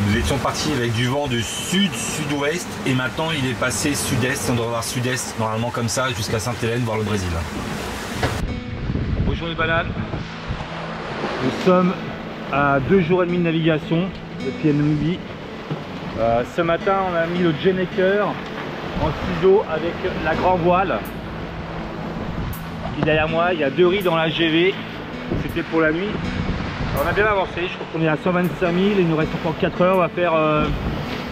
Nous étions partis avec du vent de sud-sud-ouest et maintenant il est passé sud-est. On doit avoir sud-est normalement comme ça jusqu'à Sainte-Hélène, voir le Brésil. Bonjour les bananes. Nous sommes à 2 jours et demi de navigation depuis Namibie. Ce matin on a mis le Gennaker en ciseaux avec la grand voile. Et derrière moi il y a 2 riz dans la GV. C'était pour la nuit. On a bien avancé, je crois qu'on est à 125 000, il nous reste encore 4 heures, on va faire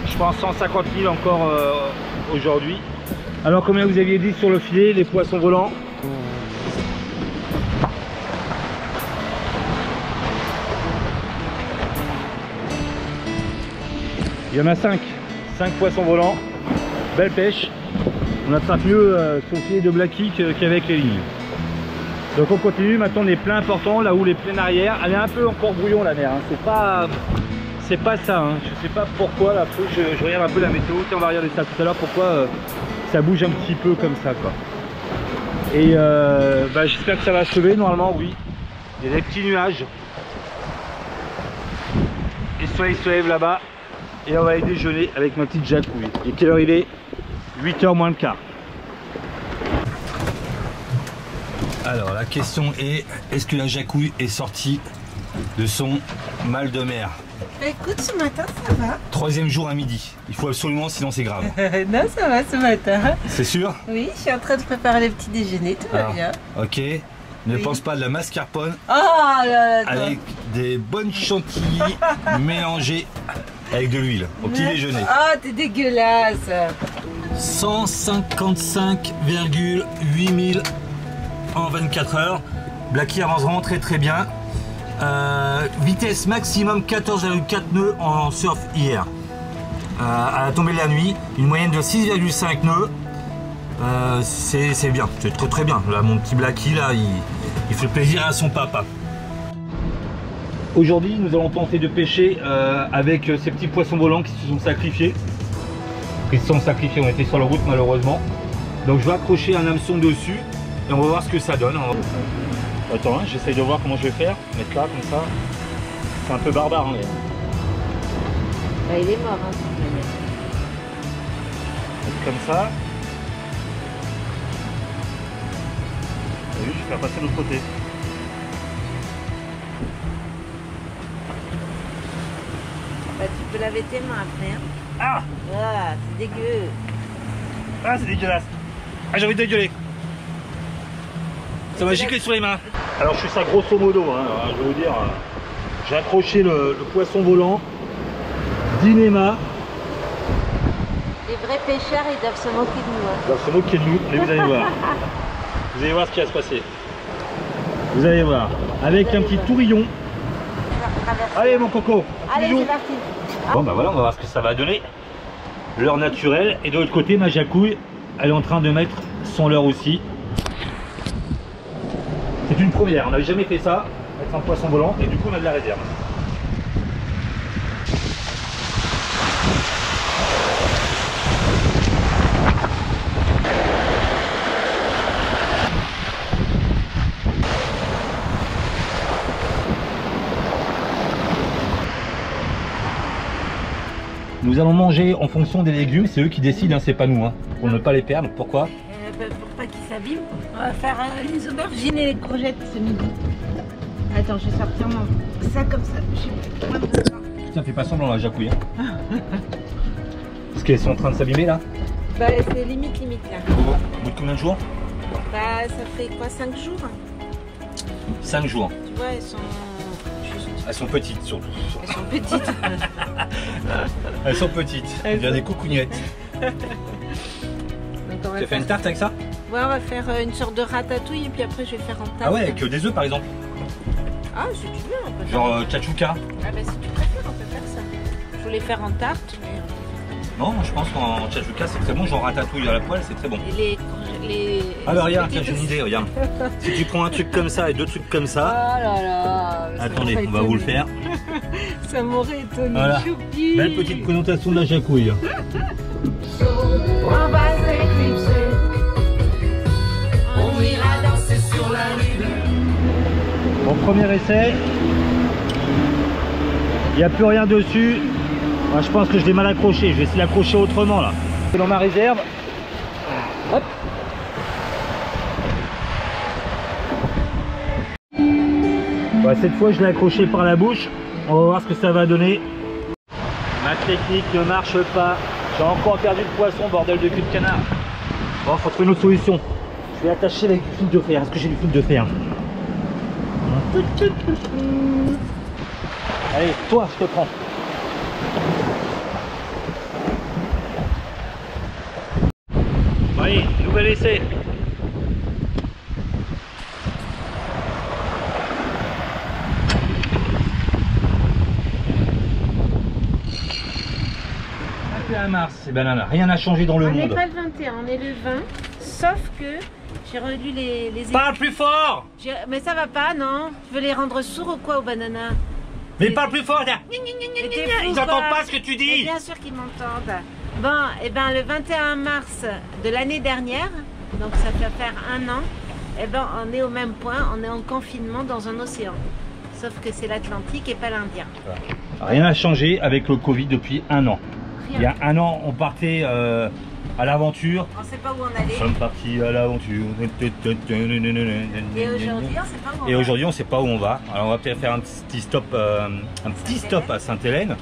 je pense 150 000 encore aujourd'hui. Alors combien vous aviez dit sur le filet, les poissons volants? Il y en a 5 poissons volants, belle pêche. On attrape mieux sur le filet de Blacky qu'avec les lignes. Donc on continue, maintenant on est plein important, là où les pleins arrière, elle est un peu encore brouillon la mer, hein. C'est pas ça, hein. Je sais pas pourquoi, là, je regarde un peu la météo, on va regarder ça tout à l'heure, pourquoi ça bouge un petit peu comme ça quoi. Et j'espère que ça va se lever, normalement oui, il y a des petits nuages. Et le soleil se lève là-bas, et on va aller déjeuner avec ma petite jacouille. Et quelle heure il est? 8h moins le quart. Alors la question est-ce que la jacouille est sortie de son mal de mer? Écoute, ce matin ça va. 3e jour à midi. Il faut absolument, sinon c'est grave. Non, ça va ce matin. C'est sûr? Oui, je suis en train de préparer le petit déjeuner, tout va bien. Ok. Ne pense pas à de la mascarpone avec des bonnes chantilly mélangées avec de l'huile au petit déjeuner. Ah, t'es dégueulasse. 155,8 000 en 24 heures. Blacky avance vraiment très bien. Vitesse maximum 14,4 nœuds en surf hier. À la tombée de la nuit, une moyenne de 6,5 nœuds. C'est bien, c'est très bien. Là, mon petit Blacky là, il fait plaisir à son papa. Aujourd'hui, nous allons tenter de pêcher avec ces petits poissons volants qui se sont sacrifiés. On était sur la route malheureusement. Donc je vais accrocher un hameçon dessus. Et on va voir ce que ça donne. Attends, hein, j'essaye de voir comment je vais faire. Mettre là, comme ça. C'est un peu barbare. Hein, bah, il est mort, hein, si tu veux mettre. Comme ça. Et lui, je vais faire passer de l'autre côté. Bah, tu peux laver tes mains après. Hein. Ah, c'est dégueu. Ah, c'est dégueulasse. Ah, j'ai envie de gueuler. Ça m'a giclé sur les mains. Alors je fais ça grosso modo, hein, je vais vous dire, j'ai accroché le poisson volant d'Inema. Les vrais pêcheurs, ils doivent se moquer de nous. Hein. Ils doivent se moquer de nous, mais vous allez voir. Vous allez voir ce qui va se passer. Vous allez voir. Avec un petit tourillon. Allez mon coco. Allez, c'est parti. Bon bah voilà, on va voir ce que ça va donner. Leurre naturel. Et de l'autre côté, ma jacouille, elle est en train de mettre son leurre aussi. C'est une première, on n'avait jamais fait ça, avec un poisson volant, et du coup on a de la réserve. Nous allons manger en fonction des légumes, c'est eux qui décident, hein, c'est pas nous, hein, pour ne pas les perdre. Pourquoi? Pour pas qu'ils s'abîment, on va faire les aubergines et les courgettes ce midi. Attends, je vais sortir ça comme ça. Tiens, fais pas semblant la jacouille. Hein. Parce qu'elles sont en train de s'abîmer là. Bah c'est limite là. Au bout de combien de jours? Bah ça fait quoi, 5 jours? 5 jours. Tu vois, elles sont juste... Elles sont petites surtout. Elles sont petites. Elles sont petites. Il y a des coucougnettes. Tu as fait une tarte avec ça? Ouais, on va faire une sorte de ratatouille et puis après je vais le faire en tarte. Ah ouais, avec des œufs par exemple? Ah, si tu veux, on peut faire. Genre tchatchouka? Ah bah si tu préfères, on peut faire ça. Je voulais faire en tarte, mais... Non, je pense qu'en tchatchouka c'est très bon, genre ratatouille à la poêle, c'est très bon. Et Ah bah regarde, tiens, j'ai une idée, regarde. Si tu prends un truc comme ça et deux trucs comme ça... Oh là là. Attendez, on va vous le faire. Ça m'aurait étonné. Voilà. Choupi. Belle petite connotation de la jacouille. On va s'éclipser. On ira danser sur la lune. Bon, premier essai. Il n'y a plus rien dessus. Moi, je pense que je l'ai mal accroché. Je vais essayer d'accrocher autrement là. C'est dans ma réserve. Hop. Ouais, cette fois, je l'ai accroché par la bouche. On va voir ce que ça va donner. Ma technique ne marche pas. J'ai encore perdu le poisson, bordel de cul de canard. Bon, faut trouver une autre solution. Je vais attacher avec du fil de fer. Est-ce que j'ai du fil de fer? Allez, toi, je te prends. Bon, allez, nouvel essai. Mars, c'est banana. Rien n'a changé dans le monde. On n'est pas le 21, on est le 20. Sauf que j'ai relu les Parle plus fort. Mais ça va pas, non? Tu veux les rendre sourds ou quoi, aux bananas? Mais parle plus fort. Ils n'entendent pas ce que tu dis. Mais bien sûr qu'ils m'entendent. Bon, et ben le 21 mars de l'année dernière, donc ça fait faire un an, et ben on est au même point, on est en confinement dans un océan. Sauf que c'est l'Atlantique et pas l'Indien. Rien n'a changé avec le Covid depuis un an. Rien. Il y a un an, on partait à l'aventure. On sait pas où on allait. Nous sommes partis à l'aventure. Et aujourd'hui, on sait pas où on va. Et aujourd'hui, on sait pas où on va. Alors, on va peut-être faire un petit stop à Sainte-Hélène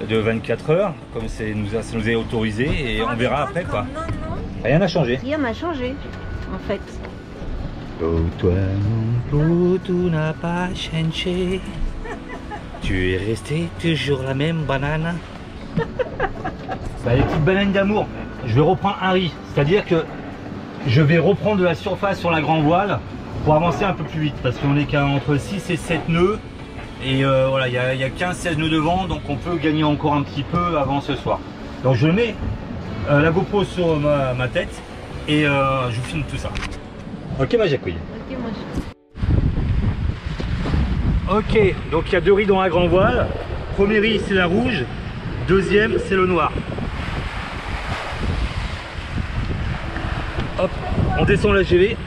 de 24 heures, comme ça nous est autorisé, et on verra après quoi. Non, non. Rien n'a changé. Rien n'a changé, en fait. Oh, toi non plus, tout n'a pas changé. Tu es resté toujours la même banane. Bah, les petites bananes d'amour, je vais reprendre un riz, c'est-à-dire que je vais reprendre de la surface sur la grand voile pour avancer un peu plus vite, parce qu'on est qu'à entre 6 et 7 nœuds, et voilà, il y a 15-16 nœuds de vent, donc on peut gagner encore un petit peu avant ce soir. Donc je mets la GoPro sur ma tête et je vous filme tout ça. Ok, ma jacouille. Ok, moi je... Ok, donc il y a deux riz dans la grand voile. Premier riz, c'est la rouge. Deuxième, c'est le noir. Hop, on descend la GV.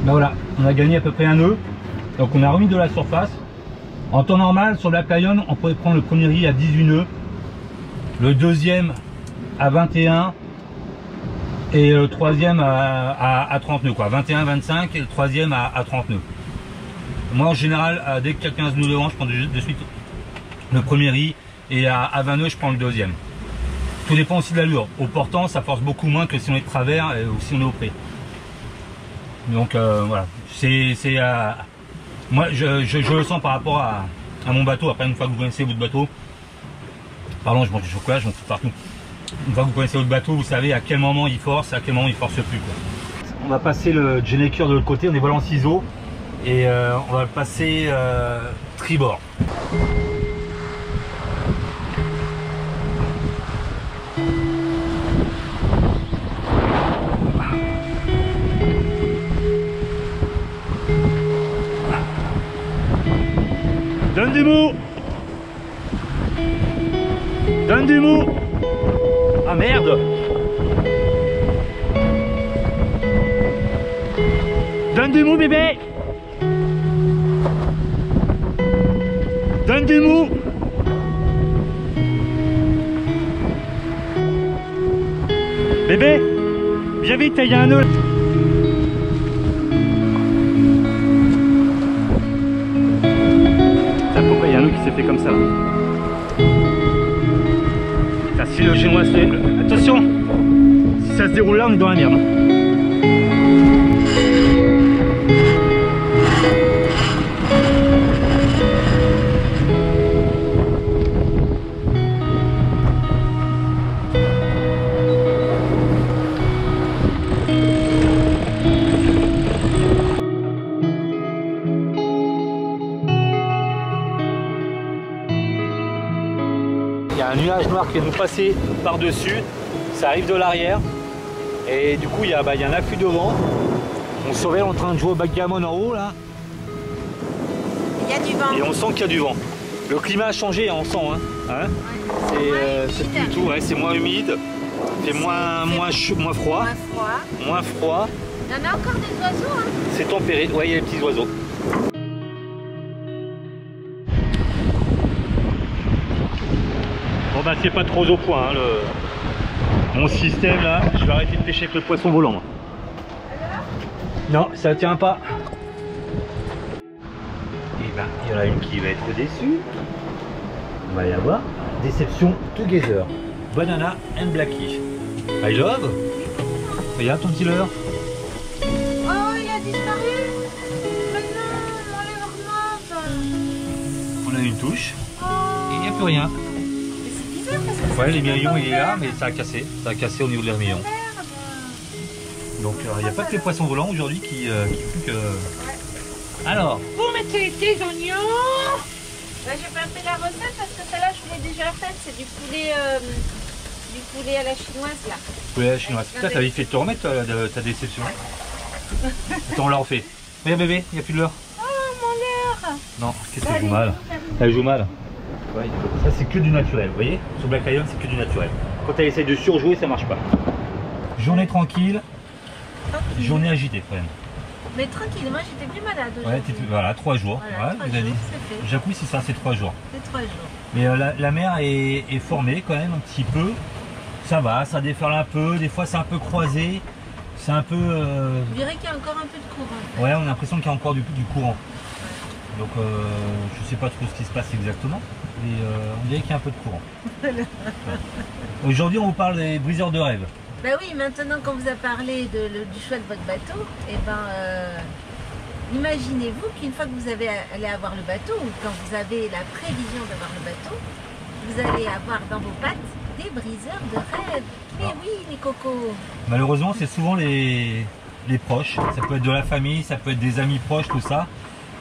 Ben voilà, on a gagné à peu près un nœud, donc on a remis de la surface. En temps normal, sur Black Lion, on pourrait prendre le premier riz à 18 nœuds, le deuxième à 21 et le troisième à 30 nœuds, quoi. 21, 25 et le troisième à 30 nœuds. Moi, en général, dès qu'il y a 15 nœuds devant, je prends de suite le premier riz, et à 20 nœuds, je prends le deuxième. Tout dépend aussi de l'allure. Au portant, ça force beaucoup moins que si on est de travers ou si on est au près. Donc voilà, moi je le sens par rapport à mon bateau. Après, une fois que vous connaissez votre bateau, pardon, je mange du chocolat, je m'en fous partout. Une fois que vous connaissez votre bateau, vous savez à quel moment il force, à quel moment il force plus, quoi. On va passer le Geneker de l'autre côté, on est volant ciseaux, et on va le passer tribord. Donne du mou. Donne du mou. Ah merde. Donne du mou, bébé. Donne du mou. Bébé, viens vite, il y a un nœud. Il y a un nœud qui s'est fait comme ça là. Putain, si le chinois se fait... Attention, si ça se déroule là, on est dans la merde. qui vient nous passer par-dessus. Ça arrive de l'arrière. Et du coup, il y a un afflux de vent. On se réveille en train de jouer au backgammon en haut là. Il y a du vent. Et on sent qu'il y a du vent. Le climat a changé, on sent. Hein Ouais. C'est plutôt, c'est moins humide. Il fait moins froid. Moins froid. Il y en a encore des oiseaux. Hein. C'est tempéré. Ouais, il y a les petits oiseaux. Bon bah c'est pas trop au point mon système là. Je vais arrêter de pêcher avec le poisson volant. Non, ça tient pas. Et ben il y en a une qui va être déçue. On va y avoir déception together. Banana and Blackie. I love. Regarde ton petit leurre. Oh, il a disparu. Mais non, on les remonte. On a une touche. Oh. Et il n'y a plus rien. Mais c'est bizarre parce que Ouais, l'émerillon il est là, mais ça a cassé. Ça a cassé au niveau de l'émerillon. Donc il n'y a pas que les poissons volants aujourd'hui qui font que... Alors, vous mettez des oignons. Là, j'ai pas fait la recette parce que celle-là, je l'ai déjà faite. C'est du poulet à la chinoise là. poulet à la chinoise. Putain, t'as vite fait de te remettre ta déception. Attends, on l'a refait. Regarde bébé, il n'y a plus de leurre. Oh, mon leurre. Non, qu'est-ce qu'elle joue mal? Elle joue mal. Ouais, ça c'est que du naturel, vous voyez? Sur Black Lion, c'est que du naturel. Quand elle essaye de surjouer, ça marche pas. Journée tranquille. Journée agitée quand même. Mais tranquille, moi j'étais plus malade aujourd'hui. Ouais, voilà, 3 jours. Voilà, Ouais, 3 vous avez jours, dit. c'est fait. Jacouille, c'est ça, c'est 3 jours. C'est 3 jours. Mais la mer est formée quand même un petit peu. Ça va, ça déferle un peu. Des fois, c'est un peu croisé. C'est un peu. Je dirais qu'il y a encore un peu de courant. Ouais, on a l'impression qu'il y a encore du courant. Donc, je sais pas trop ce qui se passe exactement. Mais on dirait qu'il y a un peu de courant. Ouais. Aujourd'hui, on vous parle des briseurs de rêve. Ben oui, maintenant qu'on vous a parlé du choix de votre bateau, et imaginez-vous qu'une fois que vous allez avoir le bateau, ou quand vous avez la prévision d'avoir le bateau, vous allez avoir dans vos pattes des briseurs de rêve. Mais oui, les cocos. Malheureusement, c'est souvent les proches. Ça peut être de la famille, ça peut être des amis proches, tout ça.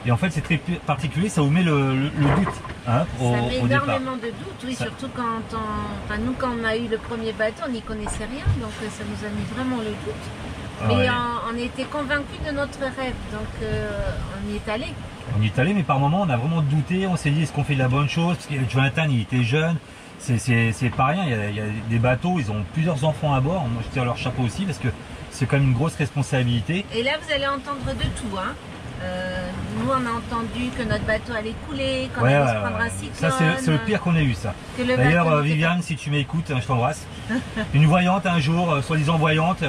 Et en fait, c'est très particulier, ça vous met le doute au Ça met départ. énormément de doutes, oui, surtout quand nous, quand on a eu le premier bateau, on n'y connaissait rien, donc ça nous a mis vraiment le doute. Ah Mais ouais. on était convaincus de notre rêve, donc on y est allé. On y est allé, mais par moments, on a vraiment douté. On s'est dit, est-ce qu'on fait de la bonne chose? Parce que Jonathan, il était jeune. C'est pas rien. Il y a des bateaux, ils ont plusieurs enfants à bord. Moi, je tire leur chapeau aussi parce que c'est quand même une grosse responsabilité. Et là, vous allez entendre de tout. Hein. Nous, on a entendu que notre bateau allait couler, qu'on allait se prendre un cyclone. Ça, c'est le pire qu'on ait eu, ça. D'ailleurs, D'ailleurs, Viviane, si tu m'écoutes, je t'embrasse. Une voyante, un jour, soi-disant voyante,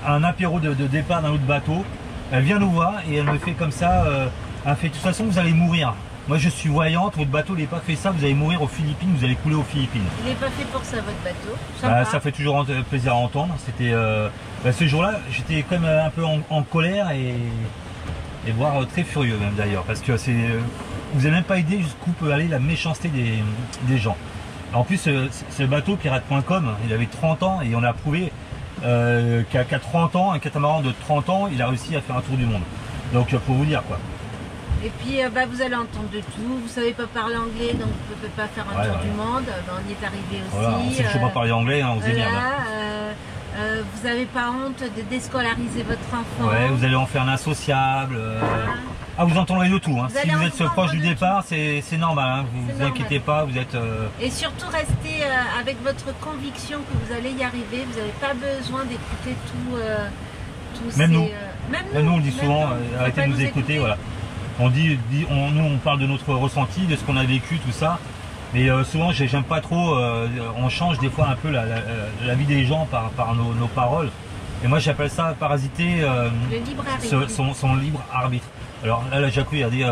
à un apéro de départ d'un autre bateau, elle vient nous voir et elle me fait comme ça, elle fait, de toute façon, vous allez mourir. Moi, je suis voyante, votre bateau n'est pas fait ça, vous allez mourir aux Philippines, vous allez couler aux Philippines. Il n'est pas fait pour ça, votre bateau. Ça fait toujours plaisir à entendre. C'était ce jour-là, j'étais quand même un peu en colère et voire très furieux même d'ailleurs, parce que vous n'avez même pas idée jusqu'où peut aller la méchanceté des gens. En plus, ce bateau pirate.com, il avait 30 ans et on a prouvé qu'à 30 ans, un catamaran de 30 ans, il a réussi à faire un tour du monde. Donc pour vous dire quoi. Et puis vous allez entendre de tout, vous ne savez pas parler anglais, donc vous ne pouvez pas faire un tour du monde, on y est arrivé aussi. Voilà, on sait toujours pas parler anglais, hein, on se émerde. Vous n'avez pas honte de déscolariser votre enfant. Ouais, vous allez en faire un insociable. Ah, vous entendrez de tout. Hein. Si vous êtes proche du départ, c'est normal. Hein. Vous vous inquiétez pas, vous êtes. Et surtout, restez avec votre conviction que vous allez y arriver. Vous n'avez pas besoin d'écouter tout. Même nous. Même nous, on le dit souvent, arrêtez de nous écouter. Voilà. On nous, on parle de notre ressenti, de ce qu'on a vécu, tout ça. Mais souvent, j'aime pas trop. On change des fois un peu la vie des gens par nos paroles. Et moi, j'appelle ça parasiter son libre arbitre. Alors là, la Jacouille a dit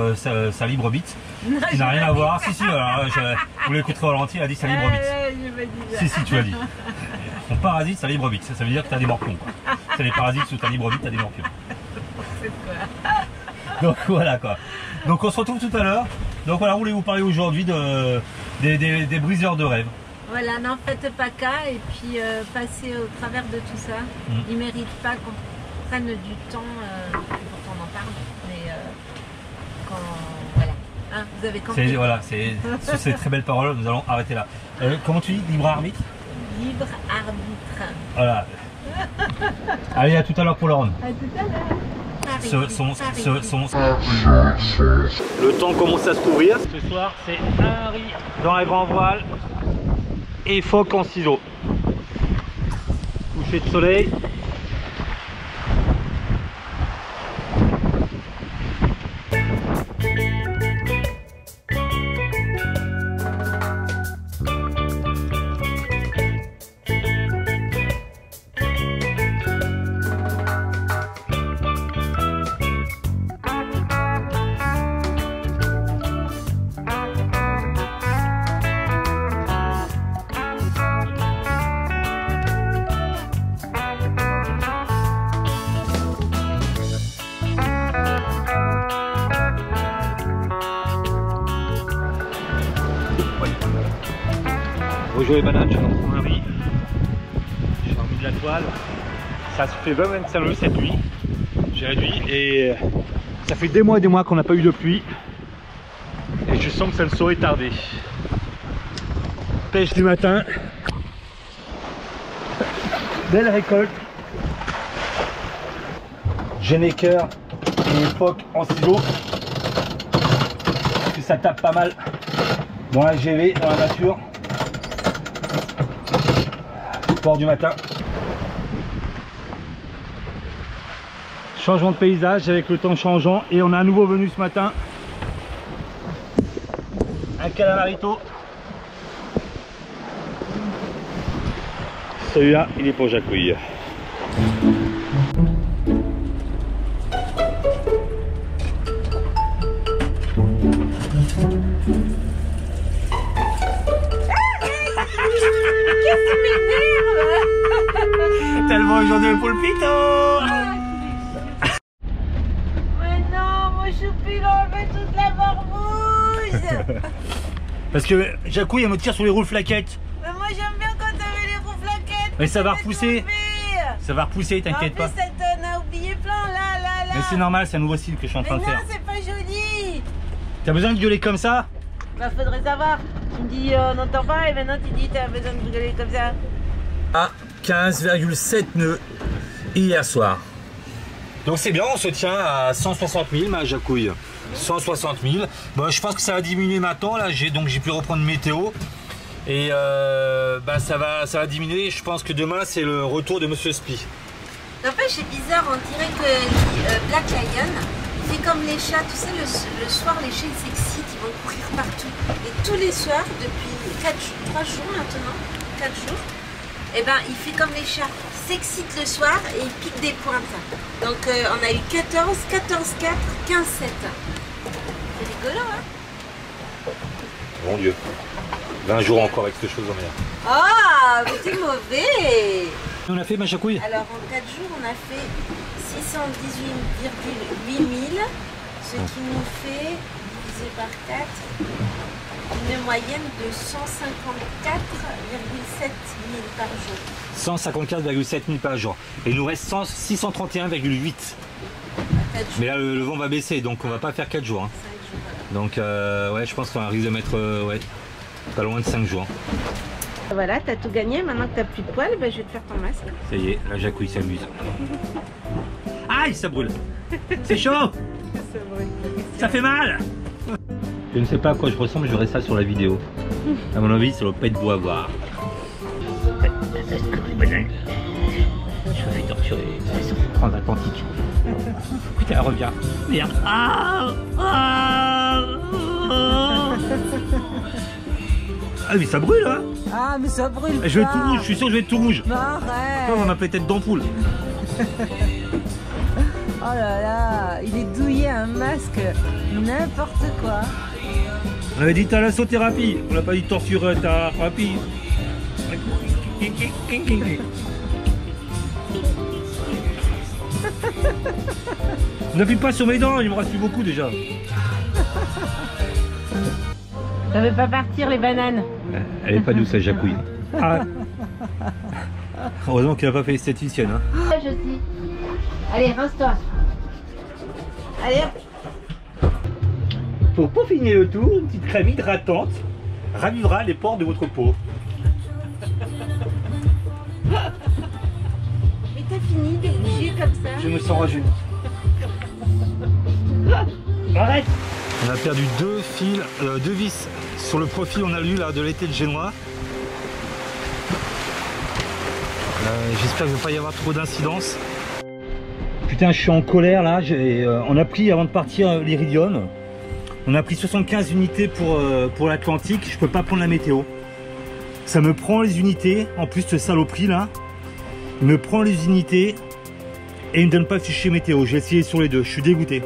sa libre bite, qui n'a rien à voir. Si, alors, vous l'écouterez au ralenti, elle a dit sa libre bite. Si, tu l'as dit. On parasite sa libre bite, ça veut dire que tu as des morpions. C'est les parasites sous ta libre bite, tu as des morpions. Donc voilà quoi. Donc on se retrouve tout à l'heure. Donc voilà, on voulait vous parler aujourd'hui des briseurs de rêve. Voilà, n'en faites pas cas et puis passez au travers de tout ça. Ils ne méritent pas qu'on prenne du temps pour qu'on en parle. Mais voilà. Ah, vous avez compris. Voilà, sur ces très belles paroles, nous allons arrêter là. Comment tu dis, libre arbitre? Libre arbitre. Voilà. Allez, à tout à l'heure pour le round. À tout à l'heure. Le temps commence à se couvrir. Ce soir, c'est un riz dans la grand voile et phoque en ciseaux. Coucher de soleil. Bonjour les bananes, je suis en train de riz. J'ai remis de la toile. Ça se fait 20-25 nœuds cette nuit. J'ai réduit et ça fait des mois et des mois qu'on n'a pas eu de pluie. Et je sens que ça ne saurait tarder. Pêche du matin. Belle récolte. Geneker et phoque en ciseaux. Parce que ça tape pas mal dans la GV, dans la nature. Port du matin. Changement de paysage avec le temps changeant et on a un nouveau venu ce matin. Un calamarito. Celui-là, il est pour Jacouille. Tellement aujourd'hui le poulpito. Mais non, mon choupi, il a enlevé toute la barbouze. Parce que Jacouille, elle me tire sur les roues flaquettes. Mais moi j'aime bien quand t'avais les roues flaquettes. Mais ça va repousser. Ça va repousser, t'inquiète pas. En plus, ça t'en a oublié plein, là. Mais c'est normal, c'est un nouveau style que je suis en train de faire. Mais non, c'est pas joli. T'as besoin de gueuler comme ça? Bah faudrait savoir. Tu me dis on n'entend pas et maintenant tu dis t'as besoin de gueuler comme ça. À 15,7 nœuds hier soir. Donc c'est bien, on se tient à 160 000 ma Jacouille. 160 000. Bon, je pense que ça va diminuer maintenant. Là, j'ai pu reprendre météo. Et bah, ça va diminuer. Je pense que demain c'est le retour de Monsieur Spi. En fait c'est bizarre, on dirait que Black Lion fait comme les chats. Tu sais le soir les chats ils s'excitent, ils vont courir partout. Et tous les soirs depuis 3 jours maintenant, 4 jours. Et ben il fait comme les chats, il s'excite le soir et il pique des pointes. Donc on a eu 14, 14, 4, 15, 7. C'est rigolo hein. Mon Dieu. 20 jours encore avec cette chose en mer. Ah, mais t'es mauvais. On a fait ma Jacouille. Alors en 4 jours on a fait 618,8 000, ce qui nous fait divisé par 4 une moyenne de 154,7 000 par jour. 154,7 000 par jour. Et il nous reste 631,8. Mais là le vent va baisser donc on va pas faire 4 jours. Hein. 5 jours. Donc ouais, je pense qu'on risque de mettre ouais, pas loin de 5 jours. Voilà, t'as tout gagné, maintenant que t'as plus de poils, ben, je vais te faire ton masque. Ça y est, la Jacouille s'amuse. Aïe, ça brûle. C'est chaud. Ça fait mal. Je ne sais pas à quoi je ressemble, je verrai ça sur la vidéo. À mon avis, ça doit pas être beau à voir. Je me fais torturer, c'est sur le transatlantique. Putain, reviens. Merde. Ah mais ça brûle hein. Ah mais ça brûle. Je vais être tout rouge, je suis sûr que je vais être tout rouge. Mais arrête. On m'a peut-être d'ampoule. Oh là là, il est douillé un masque, n'importe quoi. On avait dit thalassothérapie, on n'a pas dit torture-thérapie. N'appuie pas sur mes dents, il me reste plus beaucoup déjà. Ça veut pas partir les bananes. Elle est pas douce la Jacouille. Ah. Heureusement qu'elle n'a pas fait esthéticienne. Hein. Je aussi. Allez, rince-toi. Allez hop. Pour peaufiner le tout, une petite crème hydratante ravivera les pores de votre peau. Mais t'as fini de bouger comme ça? Je me sens rajeuni. Arrête! On a perdu deux vis sur le profil, on a lu là de l'été de Génois. J'espère qu'il ne va pas y avoir trop d'incidence. Putain, je suis en colère là. On a pris avant de partir l'Iridium. On a pris 75 unités pour l'Atlantique. Je peux pas prendre la météo. Ça me prend les unités. En plus, ce saloperie là, il me prend les unités et il me donne pas le fichier météo. J'ai essayé sur les deux. Je suis dégoûté.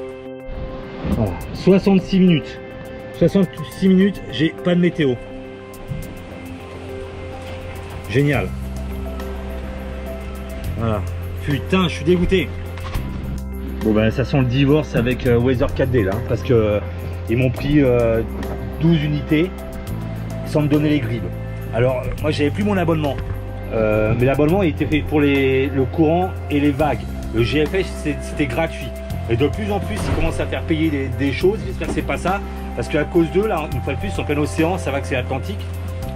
Voilà. 66 minutes. 66 minutes, j'ai pas de météo. Génial. Voilà. Putain, je suis dégoûté. Bon ben ça sent le divorce avec Weather 4D là, parce que ils m'ont pris 12 unités sans me donner les grilles. Alors moi j'avais plus mon abonnement, mais l'abonnement était fait pour le courant et les vagues. Le GFS c'était gratuit. Et de plus en plus ils commencent à faire payer des choses. J'espère que c'est pas ça, parce qu'à cause d'eux là, une fois de plus en plein océan, ça va que c'est Atlantique,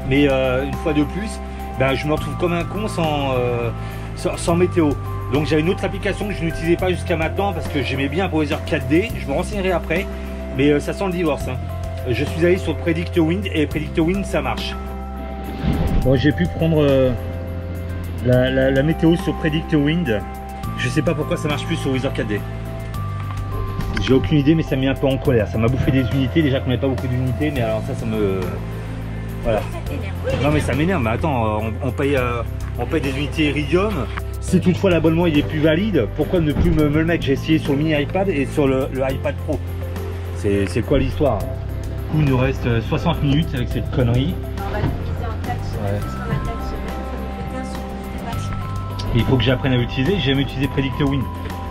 mais une fois de plus, ben, je me retrouve comme un con sans météo. Donc j'avais une autre application que je n'utilisais pas jusqu'à maintenant parce que j'aimais bien pour Weather 4D. Je me renseignerai après, mais ça sent le divorce. Hein. Je suis allé sur Predict Wind et Predict Wind ça marche. Bon, j'ai pu prendre la météo sur Predict Wind. Je sais pas pourquoi ça marche plus sur Weather 4D. J'ai aucune idée, mais ça m'a mis un peu en colère. Ça m'a bouffé des unités. Déjà qu'on n'avait pas beaucoup d'unités, mais alors ça me... Voilà. Non mais ça m'énerve. Mais attends, on paye des unités Iridium. Si toutefois l'abonnement il est plus valide, pourquoi ne plus me le mettre? J'ai essayé sur le mini iPad et sur le iPad Pro. C'est quoi l'histoire? Du coup il nous reste 60 minutes avec cette connerie. On va le diviser en 4 semaines, puisqu'on a 4 semaines, ça nous fait 15 semaines, pas semaine. Il faut que j'apprenne à l'utiliser. J'ai jamais utilisé Predict Wind.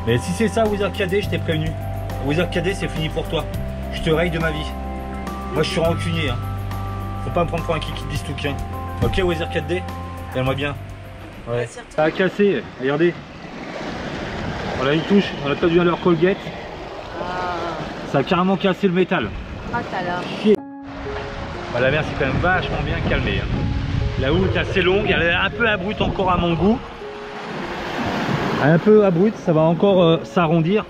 Mais si c'est ça Weather 4D, je t'ai prévenu. Weather 4D c'est fini pour toi. Je te raye de ma vie. Moi je suis rancunier. Hein. Faut pas me prendre pour un kiki de bistouquin. Ok Weather 4D? Regarde-moi bien. Ouais. Ça a cassé, regardez. On a une touche, on a perdu à leur Colgate. Ça a carrément cassé le métal. Ah, t'as l'air. Bah, la mer c'est quand même vachement bien calmée. Hein. La houle est assez longue, elle est un peu abrupte encore à mon goût. Un peu abrupte, ça va encore s'arrondir.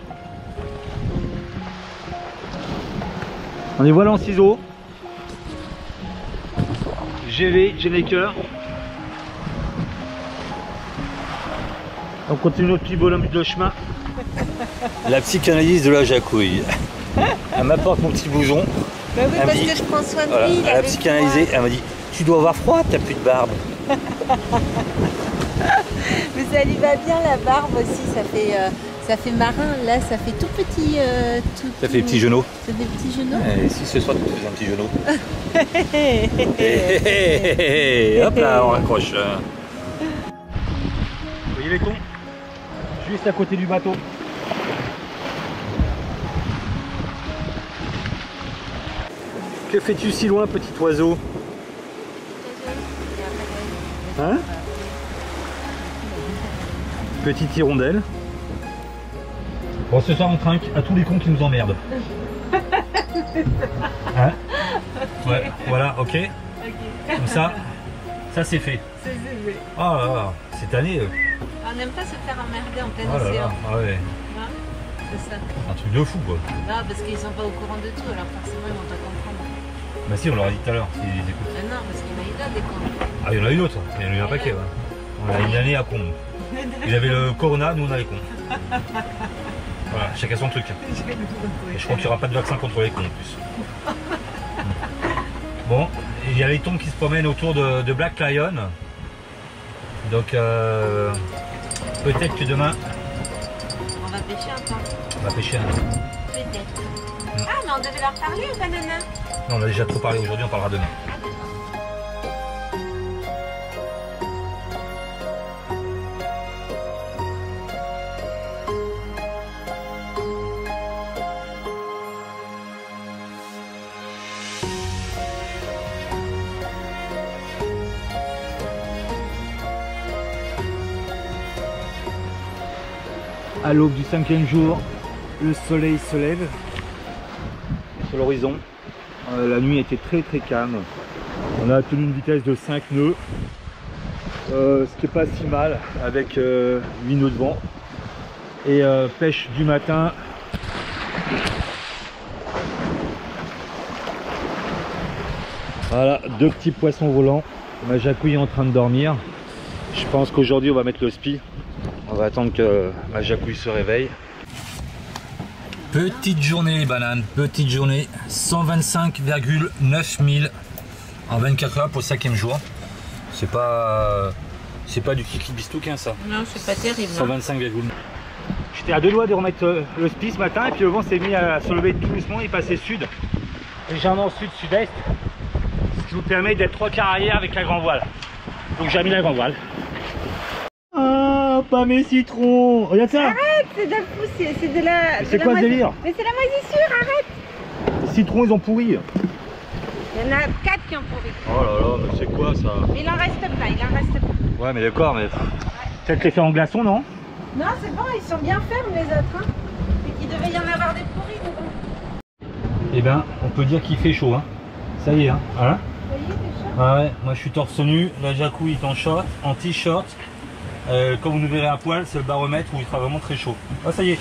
On est voilà en ciseaux. GV, Genmaker. On continue notre petit bonhomme de chemin. La psychanalyse de la jacouille. Elle m'apporte mon petit blouson. Bah oui, parce que je prends soin de voilà, lui. elle a psychanalysé, elle m'a dit tu dois avoir froid, t'as plus de barbe. Mais ça lui va bien la barbe aussi, ça fait marin. Là, ça fait tout petit. Ça fait petit genou. Ça fait petit genou. Et si ce soir tu fais un petit genou. Hop là, on raccroche. Vous voyez les thons? Juste à côté du bateau. Que fais-tu si loin, petit oiseau? Hein? Petite hirondelle. Bon, ce soir on trinque à tous les cons qui nous emmerdent. Hein? Ouais, voilà, ok. Comme ça c'est fait. Oh là là, cette année... On n'aime pas se faire emmerder en plein oh là océan. là, ah ouais. C'est ça. Un truc de fou quoi. Non, parce qu'ils sont pas au courant de tout, alors forcément ils vont pas comprendre. Bah si, on leur a dit tout à l'heure, s'ils écoutent. Non, parce qu'il y en a eu d'autres des cons. Ah, il y en a eu d'autres, il y en a eu un paquet, ouais. On a une année à con. Ils avaient le corona, nous on a les cons. Voilà, chacun son truc. Et je crois qu'il n'y aura pas de vaccin contre les cons en plus. Bon, il y a les thons qui se promènent autour de Black Lion. Donc peut-être que demain... On va pêcher un temps. On va pêcher un temps. Peut-être. Ah, mais on devait leur parler aux bananas. Non, on a déjà trop parlé aujourd'hui, on parlera demain. À l'aube du 5e jour, le soleil se lève. sur l'horizon. La nuit était très calme. On a tenu une vitesse de 5 nœuds, ce qui est pas si mal avec 8 nœuds de vent. Et pêche du matin. Voilà, 2 petits poissons volants. Ma jacouille est en train de dormir. Je pense qu'aujourd'hui on va mettre le spi. On va attendre que ma jacouille se réveille. Petite journée les bananes, petite journée. 125,9 000 en 24 heures pour le 5e jour. C'est pas du kiki bistouquin ça. Non, c'est pas terrible. 125,9. J'étais à 2 doigts de remettre le spi ce matin et puis le vent s'est mis à se lever tout doucement, il passait sud. Légèrement sud-sud-est. Ce qui vous permet d'être 3 quarts arrière avec la grand voile. Donc j'ai mis la grand voile. Ah, pas mes citrons. Regarde ça. Arrête, c'est de la poussière, c'est de la... C'est quoi ce délire? Mais c'est la moisissure, arrête. Les citrons ils ont pourri. Il y en a 4 qui ont pourri. Oh là là, mais c'est quoi ça? Mais il en reste plein, il en reste plein. Ouais mais d'accord, mais peut-être les faire en glaçon, non? Non, c'est bon, ils sont bien fermes les autres. Hein. Et qu'il devait y en avoir des pourris dedans. Eh ben, on peut dire qu'il fait chaud, hein. Ça y est, hein. Voilà. Vous voyez, c'est chaud. Ah ouais, moi je suis torse nu, la jacouille est en short, en t-shirt. Quand vous nous verrez à poil, c'est le baromètre où il sera vraiment très chaud. Ah ça y est.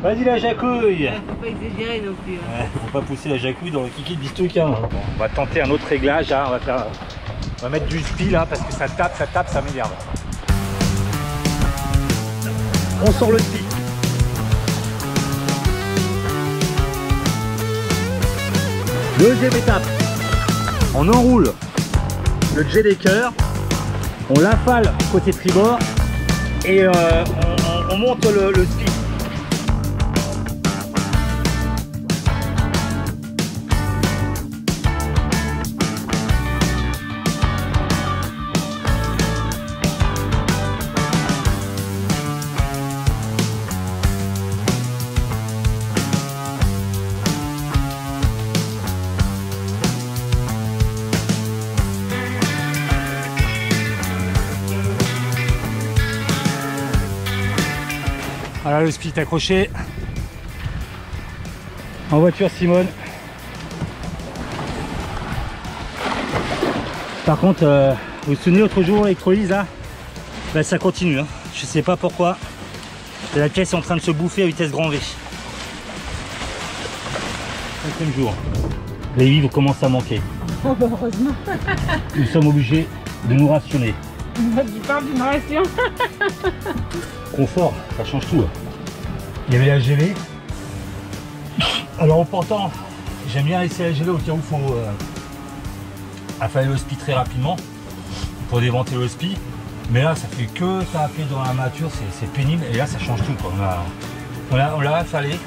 Vas-y la jacouille. Faut pas exagérer non plus. Hein. Ouais, faut pas pousser la jacouille dans le kiki de bistouquin. Bon, on va tenter un autre réglage, hein. On va mettre du spi là parce que ça tape, ça m'énerve. On sort le spi. Deuxième étape, on enroule le jet des cœurs, on l'affale côté tribord et on monte le spi. Voilà, le spi est accroché. En voiture Simone. Par contre, vous vous souvenez l'autre jour l'électrolyse là, ben, ça continue. Hein. Je sais pas pourquoi. La pièce est en train de se bouffer à vitesse grand V. 5e jour. Les vivres commencent à manquer. Oh bah heureusement. Nous sommes obligés de nous rationner. Tu parles d'une ration. Confort, ça change tout. Il y avait la gelée. Alors pourtant, j'aime bien laisser la gelée au cas où il faut affaler le spi très rapidement pour déventer le spi. Mais là, ça fait que taper dans la mature, c'est pénible. Et là, ça change tout, quoi. On l'a affalé.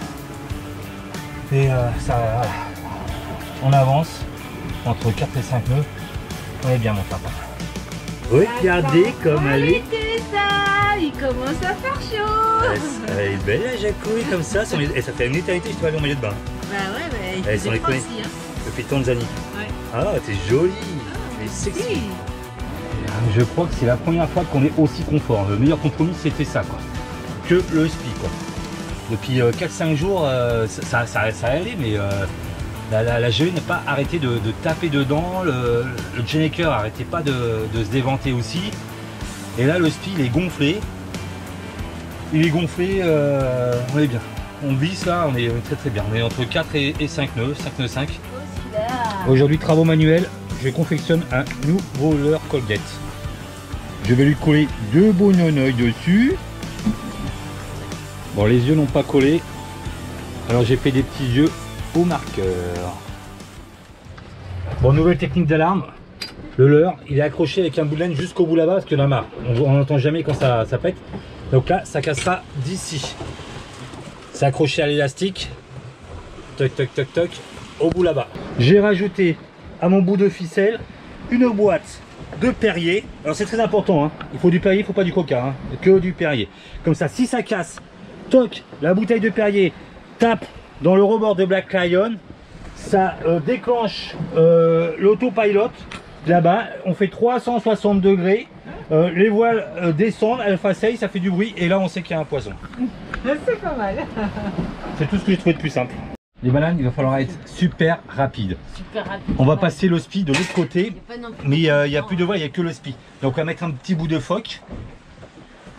Et ça, voilà. On avance entre 4 et 5 nœuds. On est bien mon papa. Regardez comme elle est. Ça, il commence à faire chaud. Elle est belle la jacouille comme ça. Et ça fait une éternité que je te vois en maillot de bain. Bah ouais, mais il Elles fait sont les froid connues. aussi, hein. Depuis Tanzanie. Ouais. Ah, t'es jolie. Tu es sexy. Je crois que c'est la première fois qu'on est aussi confort. Le meilleur compromis c'était ça quoi. Que le spi quoi. Depuis 4-5 jours ça allait mais la gelée n'a pas arrêté de taper dedans. Le Gennaker n'arrêtait pas de se déventer aussi. Et là le spi il est gonflé. Il est gonflé, on est bien. On visse là, on est très bien. On est entre 4 et 5 nœuds, 5 nœuds 5. Aujourd'hui travaux manuels, je confectionne un nouveau leurre Colgate. Je vais lui coller 2 bonhommes dessus. Bon, les yeux n'ont pas collé. Alors j'ai fait des petits yeux au marqueur. Bon, nouvelle technique d'alarme. Le leurre, il est accroché avec un bout de laine jusqu'au bout là-bas parce que la marre. On n'entend jamais quand ça pète. Donc là, ça cassera d'ici. C'est accroché à l'élastique. Toc, toc, toc, toc. Au bout là-bas. J'ai rajouté à mon bout de ficelle une boîte de Perrier. Alors c'est très important, hein. Il faut du Perrier, il ne faut pas du Coca, hein. Que du Perrier. Comme ça, si ça casse, toc, la bouteille de Perrier tape dans le rebord de Black Lion, ça déclenche l'autopilot là-bas. On fait 360 degrés les voiles descendent, elles faceillent, ça fait du bruit et là on sait qu'il y a un poisson. C'est pas mal. C'est tout ce que j'ai trouvé de plus simple. Les bananes, il va falloir être super rapide. Super rapide. On va passer le spi de l'autre côté, Il y a pas non plus mais il n'y a plus de voile, il n'y a que le spi. Donc on va mettre un petit bout de phoque.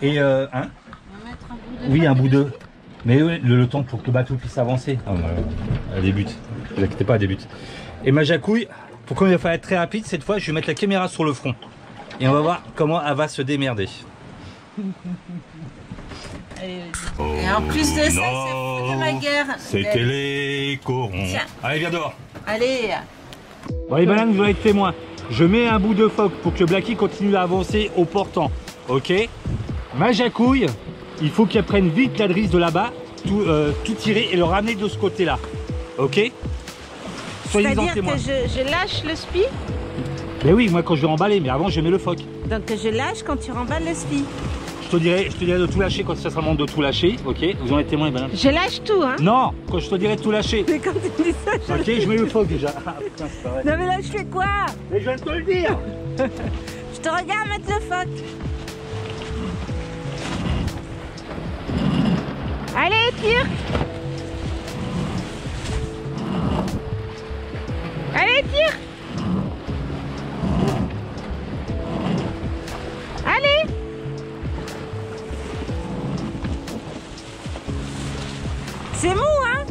Et On va mettre un bout de oui, un phoque bout de... dessus. Mais ouais, le temps pour que le bateau puisse avancer. Ah, voilà. Elle débute. Ne vous inquiétez pas, elle débute. Et ma jacouille, pour comme il va falloir être très rapide, cette fois je vais mettre la caméra sur le front. Et on va voir comment elle va se démerder. Allez, vas-y. Et en plus de ça, c'est fou de ma guerre. C'était les corons. Tiens. Allez, viens dehors. Allez. Bon, les bananes, vous allez être témoins. Je mets un bout de phoque pour que le Blacky continue à avancer au portant. Ok. Ma jacouille, il faut qu'elle prenne vite la drisse de là-bas, tout tirer et le ramener de ce côté-là. Ok. Soyez-en C'est-à-dire témoins. que je lâche le spi. Mais oui, moi quand je vais emballer, mais avant je mets le phoque. Donc je lâche quand tu remballes le spi. Je te dirai de tout lâcher quand ça sera le moment de tout lâcher. Ok. Vous en êtes témoins, les bananes. Je lâche tout, hein. Non, quand je te dirai de tout lâcher. Mais quand tu me dis ça, je... Ok, je mets le phoque déjà. Ah, putain, c'est pas vrai. Non mais là, je fais quoi? Mais je viens de te le dire. Je te regarde mettre le phoque. Allez, tire. Allez, tire. Allez. C'est mou, hein?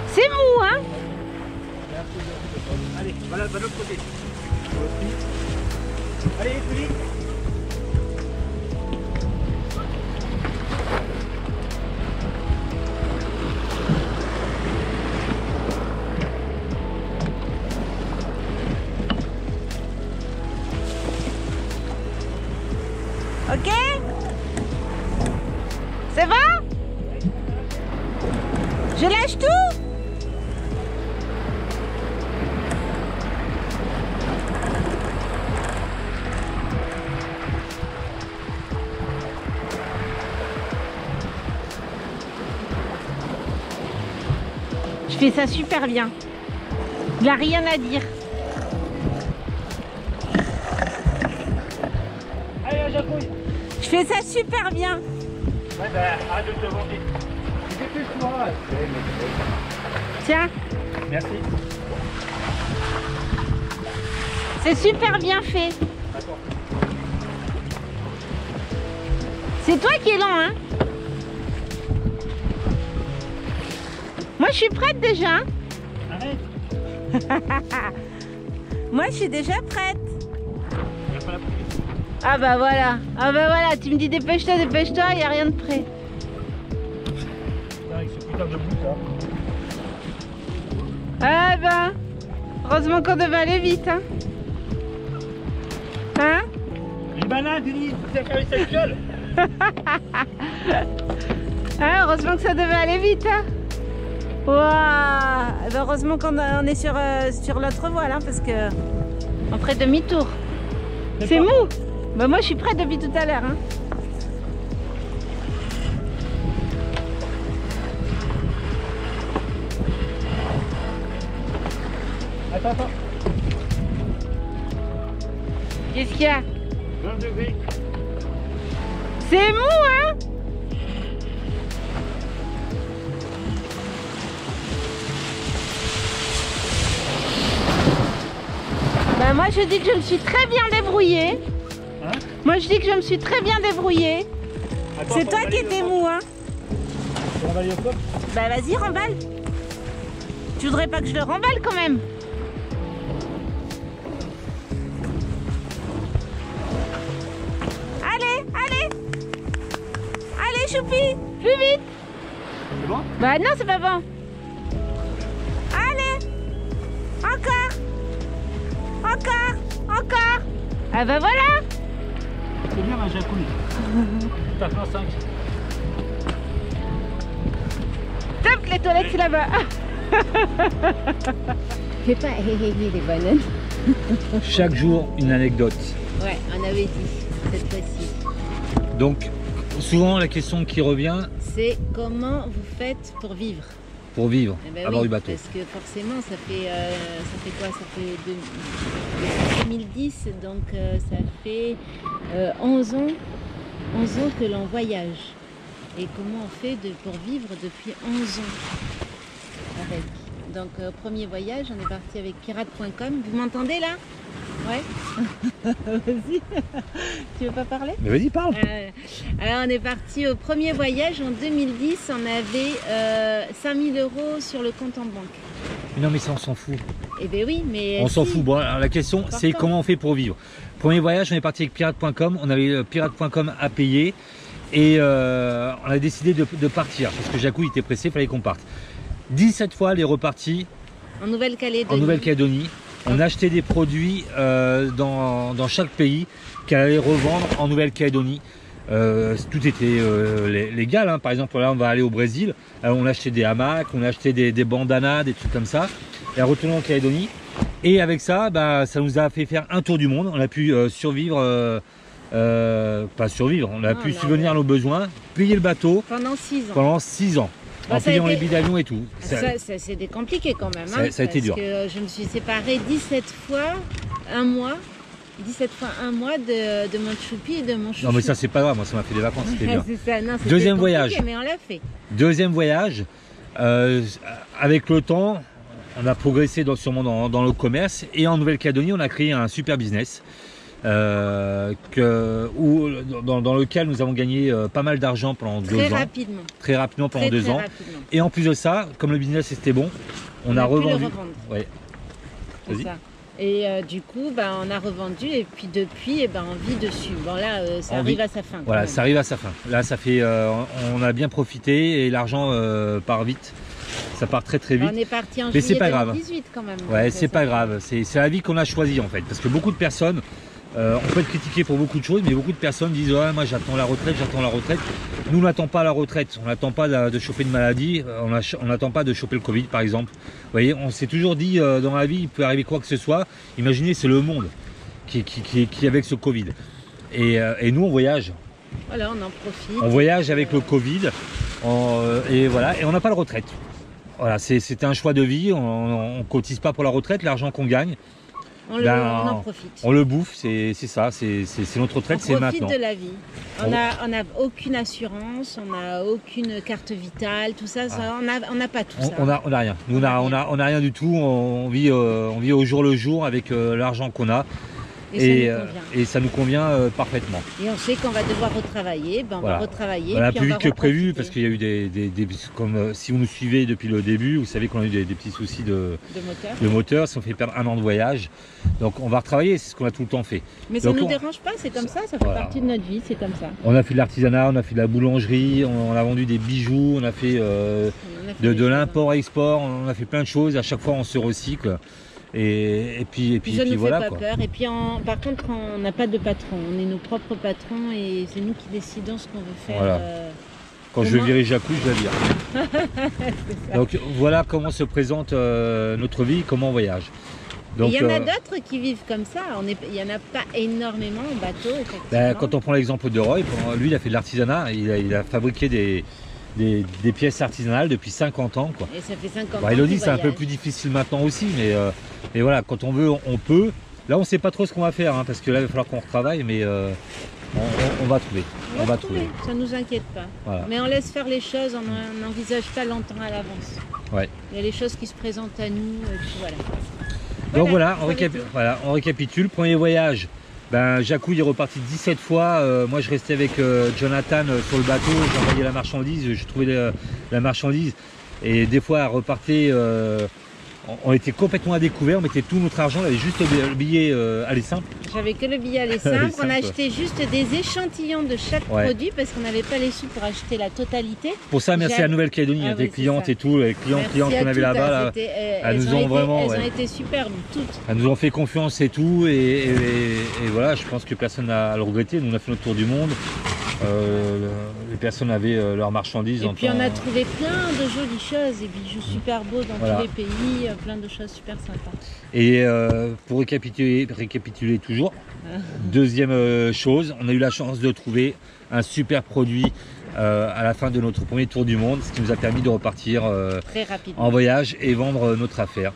C'est mou, hein? Allez, voilà, va de l'autre côté. Allez, plus vite. Ok? C'est bon? Je lâche tout? Je fais ça super bien. Il n'a rien à dire. Allez, la jacouille. Je fais ça super bien. Ouais, bah, arrête de te vanter. Dépêche-toi. Tiens, Merci. c'est super bien fait. D'accord. C'est toi qui es lent, hein? Moi, je suis prête déjà. Hein. Arrête. Moi, je suis déjà prête. Il y a pas la pluie. Ah bah voilà. Ah bah voilà. Tu me dis dépêche-toi, dépêche-toi. Il n'y a rien de prêt. Putain, avec ce putain de bout, là. Ah bah. Heureusement qu'on devait aller vite, hein. Hein? Les bananes, Denis, c'est avec sa gueule. Hein, heureusement que ça devait aller vite, hein. Waouh. Eh ben, heureusement qu'on est sur l'autre voile, hein, parce que on ferait demi-tour. C'est mou. Bah moi je suis prête depuis tout à l'heure. Hein. Attends, attends. Qu'est-ce qu'il y a? 20 degrés. C'est mou, hein? Bah moi je dis que je me suis très bien débrouillée. Hein? Moi je dis que je me suis très bien débrouillée. C'est toi qui étais mou, hein? On va aller au pop. Bah vas-y, remballe. Tu voudrais pas que je le remballe quand même? Allez, allez. Allez, Choupi, plus vite. C'est bon? Bah non, c'est pas bon. Allez. Encore. Encore. Encore. Ah bah voilà. C'est bien ma jacouille. T'as plein 5. Top, les toilettes c'est là-bas. Fais pas les bananes. Chaque jour, une anecdote. Ouais, on avait dit cette fois-ci. Donc, souvent la question qui revient, C'est comment vous faites pour vivre? pour vivre Eh ben à bord oui, du bateau. parce que forcément, ça fait quoi? Ça fait 2010, donc ça fait 11 ans que l'on voyage. Et comment on fait pour vivre depuis 11 ans avec. Donc, premier voyage, on est parti avec pirate.com. Vous m'entendez là? Ouais. Vas-y. Tu veux pas parler? Mais vas-y, parle. Alors, on est parti au premier voyage en 2010. On avait 5000 € sur le compte en banque. Non, mais ça, on s'en fout. Eh bien oui, mais... On s'en si. fout. Bon, alors, la question, c'est comment on fait pour vivre. Premier voyage, on est parti avec pirate.com. On avait pirate.com à payer. Et on a décidé de partir. Parce que Jacou, il était pressé, il fallait qu'on parte. 17 fois, elle est repartie En Nouvelle-Calédonie. en Nouvelle-Calédonie. On achetait des produits dans chaque pays qu'elle allait revendre en Nouvelle-Calédonie. Tout était légal, hein. Par exemple, là on va aller au Brésil, on a acheté des hamacs, on a acheté des bandanas, des trucs comme ça, et on retourne en Calédonie. Et avec ça, bah, ça nous a fait faire un tour du monde. On a pu survivre, pas survivre, on a pu subvenir à nos besoins, payer le bateut pendant 6 ans. pendant 6 ans. Bah, En payant les billets d'avion et tout. C'était compliqué quand même. Ça a été dur. Parce que je me suis séparée 17 fois un mois. 17 fois un mois de mon choupi et de mon chouchou. Non mais ça c'est pas grave, moi ça m'a fait des vacances, c'était bien. C'est ça. Non, c'était Deuxième compliqué, voyage. Mais on l'a fait. Deuxième voyage, avec le temps, on a progressé sûrement dans le commerce et en Nouvelle-Calédonie on a créé un super business dans lequel nous avons gagné pas mal d'argent pendant 2 ans. Très rapidement pendant 2 ans. Rapidement. Et en plus de ça, comme le business était bon, on a revendu. Ouais. C'est ça. Et du coup, on a revendu et puis depuis, on vit dessus. Bon là, ça arrive à sa fin. Voilà, ça arrive à sa fin. Là, ça fait, on a bien profité et l'argent part vite. Ça part très vite. On est parti en mais c'est pas grave. 2018 quand même. Ouais, c'est pas grave. C'est la vie qu'on a choisie en fait. Parce que beaucoup de personnes, on peut être critiqué pour beaucoup de choses, mais beaucoup de personnes disent ouais, moi j'attends la retraite, j'attends la retraite. Nous, on n'attend pas la retraite, on n'attend pas de choper une maladie, on n'attend pas de choper le Covid par exemple. Vous voyez, on s'est toujours dit dans la vie, il peut arriver quoi que ce soit. Imaginez, c'est le monde qui est avec ce Covid. Et nous, on voyage. Voilà, on en profite. On voyage avec le Covid et voilà, et on n'a pas de retraite. Voilà, c'était un choix de vie, on ne cotise pas pour la retraite, l'argent qu'on gagne. On en profite. On le bouffe, c'est ça, c'est notre retraite, c'est maintenant. On profite de la vie. On n'a aucune assurance, on n'a aucune carte vitale, tout ça, on n'a pas tout ça. On n'a rien. Nous, on a rien du tout. On vit au jour le jour avec l'argent qu'on a. Et ça nous convient parfaitement. Et on sait qu'on va devoir retravailler, on va retravailler. Voilà, plus vite que prévu, parce qu'il y a eu comme si vous nous suivez depuis le début, vous savez qu'on a eu des petits soucis de moteur, ça nous fait perdre 1 an de voyage. Donc on va retravailler, c'est ce qu'on a tout le temps fait. Mais ça ne nous dérange pas, c'est comme ça fait partie de notre vie, c'est comme ça. On a fait de l'artisanat, on a fait de la boulangerie, on a vendu des bijoux, on a fait de l'import-export, on a fait plein de choses, à chaque fois on se recycle. Et puis voilà quoi. Peur. Et puis par contre, on n'a pas de patron, on est nos propres patrons et c'est nous qui décidons ce qu'on veut faire. Voilà. Quand je veux virer Jacou, je la vire. Donc voilà comment se présente notre vie, comment on voyage. Donc, il y en a d'autres qui vivent comme ça, il n'y en a pas énormément en bateau. Quand on prend l'exemple de Roy, lui il a fait de l'artisanat, il a fabriqué des pièces artisanales depuis 50 ans. Quoi. Et ça fait 50 ans. Elodie, c'est un peu plus difficile maintenant aussi, mais voilà, quand on veut, on peut. Là, on ne sait pas trop ce qu'on va faire, hein, parce que là, il va falloir qu'on retravaille, mais on va trouver. On va trouver. Ça ne nous inquiète pas. Voilà. Mais on laisse faire les choses, on n'envisage pas longtemps à l'avance. Ouais. Il y a les choses qui se présentent à nous, et puis voilà. Donc voilà, on récapitule. Premier voyage. Jacou il est reparti 17 fois, moi je restais avec Jonathan sur le bateau, j'envoyais la marchandise, je trouvais la marchandise et des fois elle repartait, on était complètement à découvert, on mettait tout notre argent, on avait juste le billet aller simple. J'avais que le billet aller simple, on a acheté juste des échantillons de chaque produit parce qu'on n'avait pas les sous pour acheter la totalité. Pour ça, merci à Nouvelle-Calédonie, des clientes et tout, les clientes qu'on avait là-bas, elles nous ont vraiment... Elles ont été superbes, toutes. Elles nous ont fait confiance et tout, et voilà, je pense que personne n'a à le regretter, nous on a fait notre tour du monde. Les personnes avaient leurs marchandises. Et puis on a trouvé plein de jolies choses, des bijoux super beaux dans tous les pays, plein de choses super sympas. Et pour récapituler toujours, deuxième chose, on a eu la chance de trouver un super produit à la fin de notre premier tour du monde, ce qui nous a permis de repartir Très rapidement. en voyage et vendre notre affaire.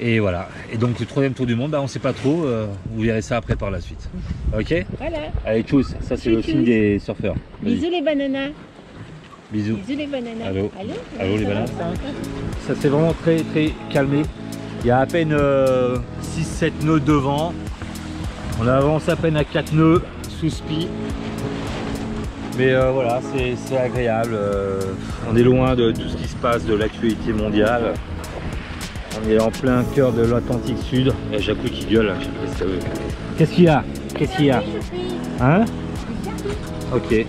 Et voilà. Et donc le troisième tour du monde, bah, on ne sait pas trop. Vous verrez ça après par la suite. Ok? Voilà. Allez, tchuss. Ça, c'est le signe des surfeurs. Vas-y. Bisous les bananas. Bisous. Bisous les bananas. Allô. Allô, Allô, les ça va, bananas. ça va? Ça s'est vraiment très calmé. Il y a à peine 6-7 nœuds de vent. On avance à peine à 4 nœuds sous spi. Mais voilà, c'est agréable. On est loin de tout ce qui se passe, de l'actualité mondiale. On est en plein cœur de l'Atlantique Sud. Il y a Jacou qui gueule. Qu'est-ce qu'il y a? Qu'est-ce qu'il y a? Hein? Ok.